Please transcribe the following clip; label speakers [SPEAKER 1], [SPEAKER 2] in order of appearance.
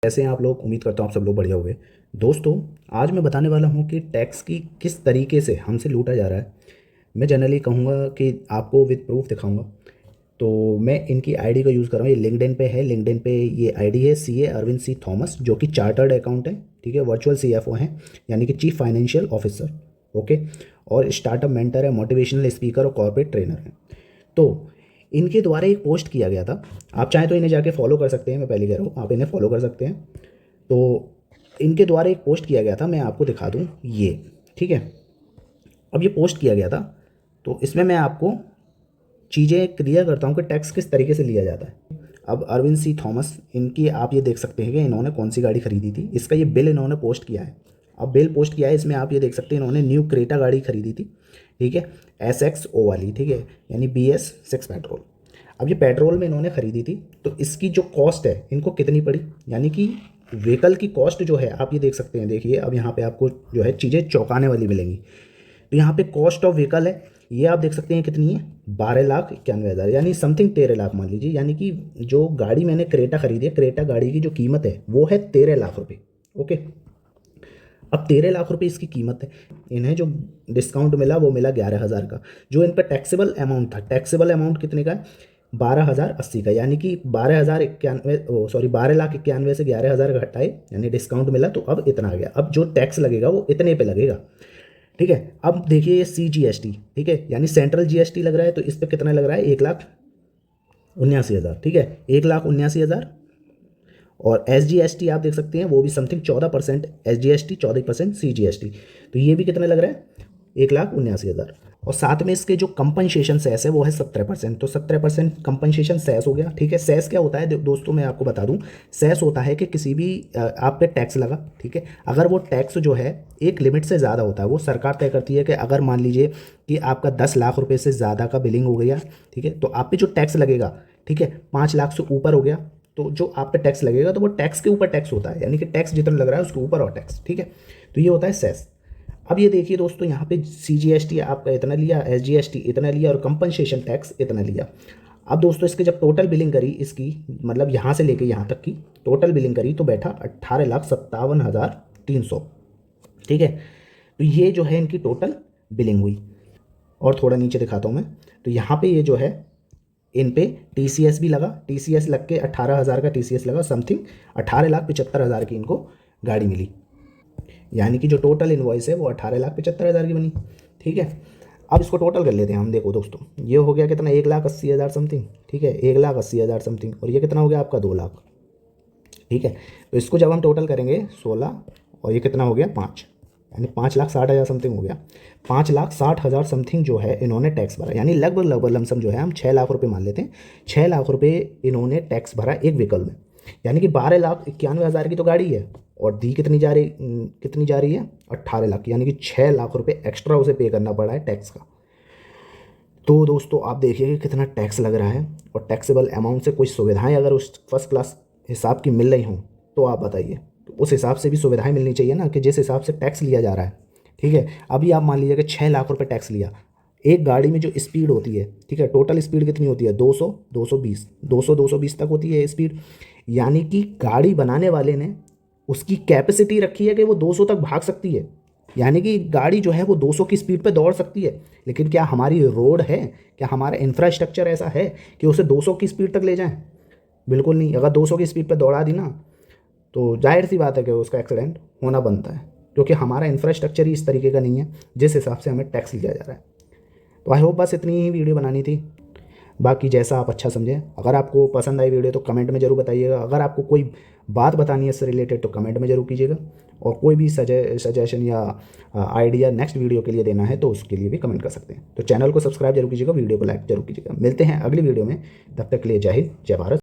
[SPEAKER 1] कैसे हैं आप लोग। उम्मीद करता हूँ आप सब लोग बढ़िया होंगे। दोस्तों, आज मैं बताने वाला हूँ कि टैक्स की किस तरीके से हमसे लूटा जा रहा है। मैं जनरली कहूँगा कि आपको विद प्रूफ दिखाऊंगा। तो मैं इनकी आईडी का यूज़ कर रहा हूँ। ये लिंक्डइन पे है। लिंक्डइन पे ये आईडी है सीए अरविंद सी थॉमस, जो कि चार्टर्ड अकाउंटेंट, ठीक है, वर्चुअल सीएफओ हैं, यानी कि चीफ फाइनेंशियल ऑफिसर। ओके। और स्टार्टअप मेंटर है, मोटिवेशनल स्पीकर और कॉर्पोरेट ट्रेनर है। तो इनके द्वारा एक पोस्ट किया गया था। आप चाहें तो इन्हें जाके फॉलो कर सकते हैं। मैं पहले कह रहा हूँ, आप इन्हें फॉलो कर सकते हैं। तो इनके द्वारा एक पोस्ट किया गया था, मैं आपको दिखा दूँ ये, ठीक है। अब ये पोस्ट किया गया था, तो इसमें मैं आपको चीज़ें क्लियर करता हूँ कि टैक्स किस तरीके से लिया जाता है। अब अरविंद सी थॉमस, इनकी आप ये देख सकते हैं कि इन्होंने कौन सी गाड़ी खरीदी थी। इसका ये बिल इन्होंने पोस्ट किया है। अब बिल पोस्ट किया है, इसमें आप ये देख सकते हैं इन्होंने न्यू क्रेटा गाड़ी खरीदी थी, ठीक है, SXO वाली, ठीक है, यानी BS6 पेट्रोल। अब ये पेट्रोल में इन्होंने ख़रीदी थी, तो इसकी जो कॉस्ट है इनको कितनी पड़ी, यानी कि व्हीकल की कॉस्ट जो है आप ये देख सकते हैं। देखिए, अब यहाँ पे आपको जो है चीज़ें चौंकाने वाली मिलेंगी। तो यहाँ पे कॉस्ट ऑफ व्हीकल है, ये आप देख सकते हैं कितनी है, 12,91,000, यानी समथिंग 13 लाख मान लीजिए। यानी कि जो गाड़ी मैंने क्रेटा खरीदी है, क्रेटा गाड़ी की जो कीमत है वो है 13 लाख रुपये। ओके। अब 13 लाख रुपए इसकी कीमत है। इन्हें जो डिस्काउंट मिला वो मिला 11,000 का। जो इन पर टैक्सेबल अमाउंट था, टैक्सेबल अमाउंट कितने का है, 12,080 का, यानी कि 12,91 से 11,000 घटाए, यानी डिस्काउंट मिला तो अब इतना आ गया। अब जो टैक्स लगेगा वो इतने पे लगेगा, ठीक है। अब देखिए ये CGST, ठीक है, यानी सेंट्रल GST लग रहा है, तो इस पर कितना लग रहा है, 1,79,000, ठीक है, 1,79,000। और SGST आप देख सकते हैं, वो भी समथिंग 14% SGST, 14% CGST। तो ये भी कितने लग रहा है, 1,79,000। और साथ में इसके जो कंपनसेशन सेस है वो है 17%। तो 17% कंपनसेशन सेस हो गया, ठीक है। सेस क्या होता है दोस्तों, मैं आपको बता दूं। सेस होता है कि किसी भी आप पे टैक्स लगा, ठीक है, अगर वो टैक्स जो है एक लिमिट से ज़्यादा होता है, वो सरकार तय करती है कि अगर मान लीजिए कि आपका 10 लाख रुपये से ज़्यादा का बिलिंग हो गया, ठीक है, तो आप पे जो टैक्स लगेगा, ठीक है, 5 लाख से ऊपर हो गया, तो जो आप पे टैक्स लगेगा तो वो टैक्स के ऊपर टैक्स होता है, यानी कि टैक्स जितना लग रहा है उसके ऊपर और टैक्स, ठीक है। तो ये होता है सेस। अब ये देखिए दोस्तों, यहाँ पे CGST आपका इतना लिया, SGST इतना लिया और कंपनसेशन टैक्स इतना लिया। अब दोस्तों इसके जब टोटल बिलिंग करी इसकी, मतलब यहाँ से लेके यहाँ तक की टोटल बिलिंग करी, तो बैठा 18,57,300, ठीक है। तो ये जो है इनकी टोटल बिलिंग हुई। और थोड़ा नीचे दिखाता हूँ मैं, तो यहाँ पे ये जो है इन पे TCS भी लगा, TCS लग के 18,000 का TCS लगा, समथिंग 18,75,000 की इनको गाड़ी मिली। यानी कि जो टोटल इनवॉइस है वो 18,75,000 की बनी, ठीक है। अब इसको टोटल कर लेते हैं हम। देखो दोस्तों, ये हो गया कितना, 1,80,000 समथिंग, ठीक है, 1,80,000 समथिंग। और ये कितना हो गया आपका, 2 लाख, ठीक है। तो इसको जब हम टोटल करेंगे 16, और ये कितना हो गया 5, यानी 5,60,000 समथिंग हो गया। 5,60,000 समथिंग जो है इन्होंने टैक्स भरा, यानी लगभग लगभग लमसम जो है हम 6 लाख रुपये मान लेते हैं। 6 लाख रुपये इन्होंने टैक्स भरा एक व्हीकल में, यानी कि 12,91,000 की तो गाड़ी है, और दी कितनी जा रही है, 18 लाख, यानी कि 6 लाख रुपये एक्स्ट्रा उसे पे करना पड़ा है टैक्स का। तो दोस्तों आप देखिए कि कितना टैक्स लग रहा है, और टैक्सेबल अमाउंट से कोई सुविधाएं अगर उस फर्स्ट क्लास हिसाब की मिल रही हों तो आप बताइए। तो उस हिसाब से भी सुविधाएं मिलनी चाहिए ना, कि जिस हिसाब से टैक्स लिया जा रहा है, ठीक है। अभी आप मान लीजिए कि 6 लाख रुपये टैक्स लिया। एक गाड़ी में जो स्पीड होती है, ठीक है, टोटल स्पीड कितनी होती है, 200, 220, 200, 220 तक होती है स्पीड। यानी कि गाड़ी बनाने वाले ने उसकी कैपेसिटी रखी है कि वो 200 तक भाग सकती है, यानी कि गाड़ी जो है वो 200 की स्पीड पे दौड़ सकती है। लेकिन क्या हमारी रोड है, क्या हमारा इंफ्रास्ट्रक्चर ऐसा है कि उसे 200 की स्पीड तक ले जाएं? बिल्कुल नहीं। अगर 200 की स्पीड पे दौड़ा दी ना, तो जाहिर सी बात है कि उसका एक्सीडेंट होना बनता है, क्योंकि हमारा इंफ्रास्ट्रक्चर ही इस तरीके का नहीं है जिस हिसाब से हमें टैक्स लिया जा रहा है। तो आई होप बस इतनी ही वीडियो बनानी थी। बाकी जैसा आप अच्छा समझें। अगर आपको पसंद आई वीडियो तो कमेंट में ज़रूर बताइएगा। अगर आपको कोई बात बतानी है इससे रिलेटेड तो कमेंट में ज़रूर कीजिएगा। और कोई भी सजेशन या आइडिया नेक्स्ट वीडियो के लिए देना है तो उसके लिए भी कमेंट कर सकते हैं। तो चैनल को सब्सक्राइब जरूर कीजिएगा, वीडियो को लाइक जरूर कीजिएगा। मिलते हैं अगली वीडियो में, तब तक के लिए जय हिंद, जय भारत।